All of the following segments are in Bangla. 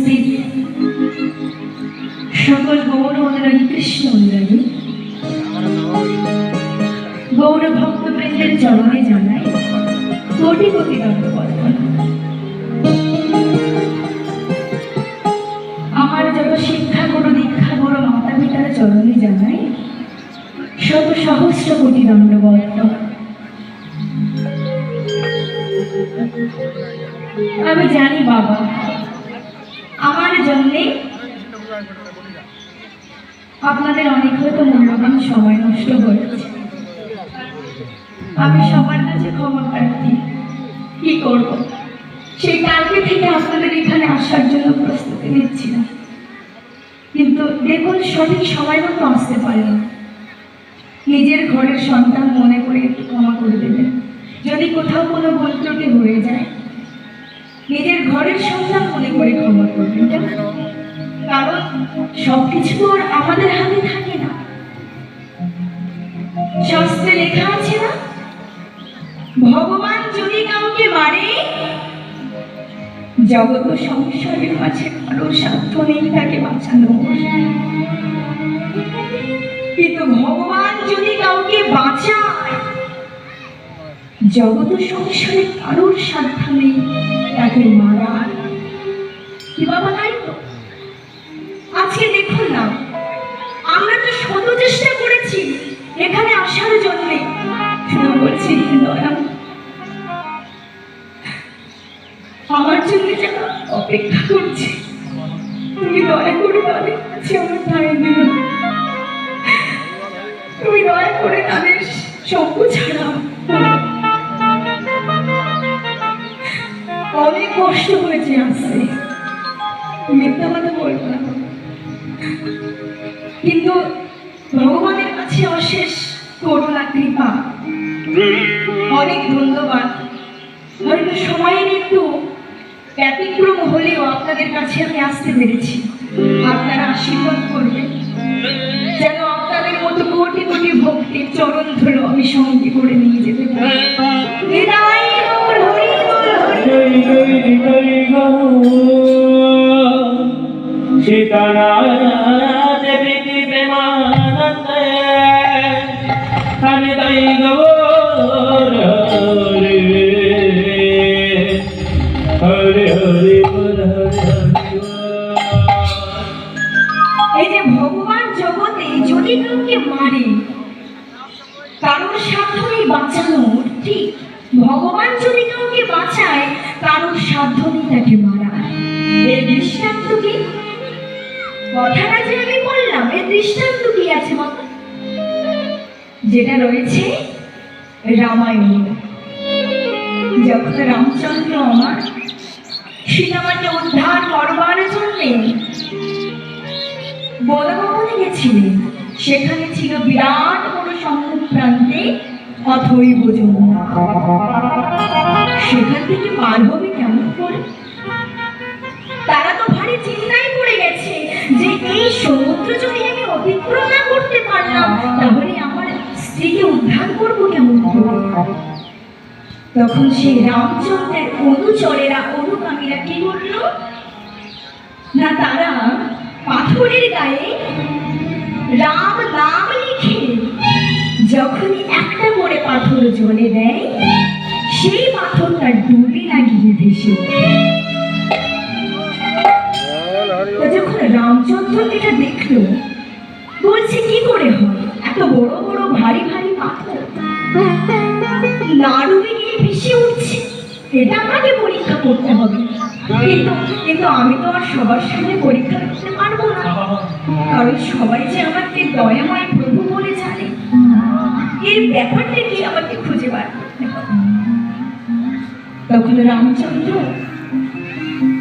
উপস্থিত সকল গৌর অনুরাগী কৃষ্ণ অনুরাগী গৌর ভক্তবৃন্দের চরণে জানাই কোটি কোটি ধন্যবাদ। আমার যত শিক্ষা গুরু দীক্ষা গুরু মাতা পিতার চরণে জানাই শত সহস্র কোটি ধন্যবাদ। আমি জানি বাবা আমার জন্যে আপনাদের অনেক হয়তো মূল্যবান সময় নষ্ট হয়েছে। আমি সবার কাছে ক্ষমা প্রার্থী। কি করব, সেই কালকে থেকে আপনাদের এখানে আসার জন্য প্রস্তুতি নিচ্ছিলাম, কিন্তু দেখুন সঠিক সময় মতো আসতে পারেন। নিজের ঘরের সন্তান মনে করে একটু ক্ষমা করে দেবেন। যদি কোথাও কোনো ভুল ত্রুটি হয়ে যায় নিজের ঘরের সন্তান মনে করে ক্ষমা করবেন, কারণ সবকিছু আর আমাদের হাতে থাকে না। শাস্ত্রে লেখা আছে না, ভগবান যদি কাউকে মারে জগৎ সংসারের মাঝে কারো সাধ্য নেই তাকে বাঁচানো, কিন্তু ভগবান যদি কাউকে বাঁচায় জগৎ সংসারে কারোর সাধ্য নেই তাকে মারার। কি বাবা, তাই তো? আজকে দেখুন না, আমরা তো শত চেষ্টা করেছি এখানে আসার জন্য, শুধু বলছি দয়া আমার জন্য যারা অপেক্ষা করছে তুমি দয়া করে তাদের কাছে আমার ঠাঁই দিও। তুমি দয়া করে তাদের সঙ্গ ছাড়া। অনেক কষ্ট হয়েছে আসতে, মিথ্যা কথা বলবো না, কিন্তু ভগবানের কাছে অশেষ করুণা কৃপা, অনেক ধন্যবাদ। হয়তো সময়ের একটু ব্যতিক্রম হলেও আপনাদের কাছে আমি আসতে পেরেছি। আপনারা আশীর্বাদ করবেন যেন আপনাদের মতো কোটি কোটি ভক্তির চরণ ধুলো আমি সঙ্গে করে নিয়ে যেতে পারি। এই যে ভগবান জগতে যদি কাউকে মারে কারোর সাধ্য নেই বাঁচানোর, ঠিক ভগবান যদি কাউকে বাঁচায় কারোর সাধ্য নেই তাকে মারা। এর দৃষ্টান্ত কি? কথাটা যে আমি বললাম এর দৃষ্টান্ত কি আছে বাবা? যেটা রয়েছে রামায়ণ। যখন রামচন্দ্র আমার সীতামাকে উদ্ধার করবার জন্য বনভবনে গেছিলেন, সেখানে ছিল বিরাট বড় সম্মুখ প্রান্তে অথৈব যমুনা। সেখান থেকে পার হবে কেমন করে? তারা তো ভারী চিন্তায় পড়ে গেছে যে এই সমুদ্র যদি আমি অতিক্রম না করতে পারলাম তাহলে আমার স্ত্রীকে উদ্ধার করবো কেমন করে? তখন সেই রামচন্দ্রের অনুচরেরা অনুগামীরা কি করলো না, তারা পাথরের গায়ে রাম নাম লিখে যখনই একটা করে পাথর জলে দেয় সেই পাথরটা ডুবে না গিয়ে ভেসে। যখন রামচন্দ্র এটা দেখলো বলছে কি করে হয়, এত বড় বড় ভারী ভারী পাথর না ডুবে গিয়ে ভেসে উঠছে, এটা আমাকে পরীক্ষা করতে হবে। কিন্তু আমি তো আর সবার সামনে পরীক্ষা করতে পারবো না, কারণ সবাই যে আমাকে দয়াময় প্রভু বলে জানে। এর ব্যাপারটা কি আমাকে খুঁজে বার করতে হবে। তখন রামচন্দ্র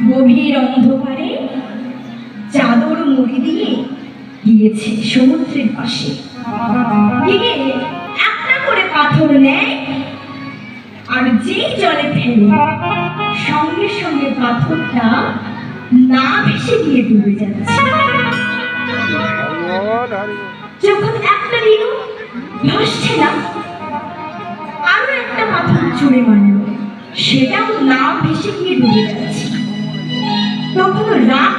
গভীর অন্ধকারে চাদর মুড়ি দিয়ে গিয়েছে সমুদ্রের পাশে, গিয়ে একটা করে পাথর নেয় আর যেই জলে ফেলে সঙ্গে সঙ্গে পাথরটা না ভেসে গিয়ে ডুবে যাচ্ছে। যখন একটা দিন ভাসছে না, আরো একটা পাথর ছুঁড়ে মারল, সেটাও না ভেসে গিয়ে ডুবে যাচ্ছে। তখন রাগ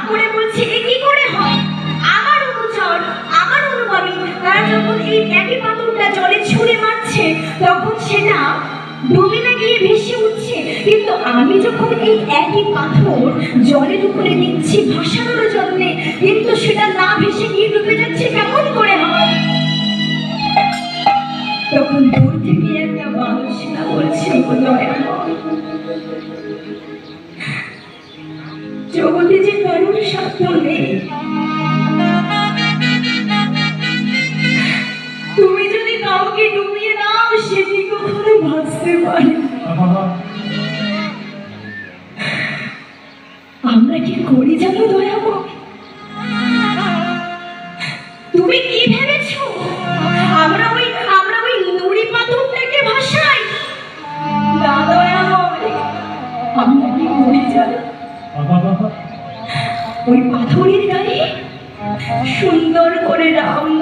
ডুবে না গিয়ে ভেসে উঠছে, কিন্তু আমি যখন এই একই পাথর জলের উপরে দিচ্ছি ভাসানোর জন্য, কিন্তু সেটা না ভেসে গিয়ে ডুবে যাচ্ছে, কেমন করে হয়? তখন দূর থেকে একটা বালুসেনা বলছে, ও দয়াময়, জগতে যে কারোর সাধ্য নেই, তুমি যদি কাউকে ডুবিয়ে দাও সে কি কখনো ভাসতে পারে? আমরা কি করি জানো দয়াময়? তুমি কি ভেবেছো আমরা ওই নুড়ি পাথরটাকে ভাসাই? না দয়াময়, আমরা কি করি জানো? ওই পাথরের গায়ে সুন্দর করে রাম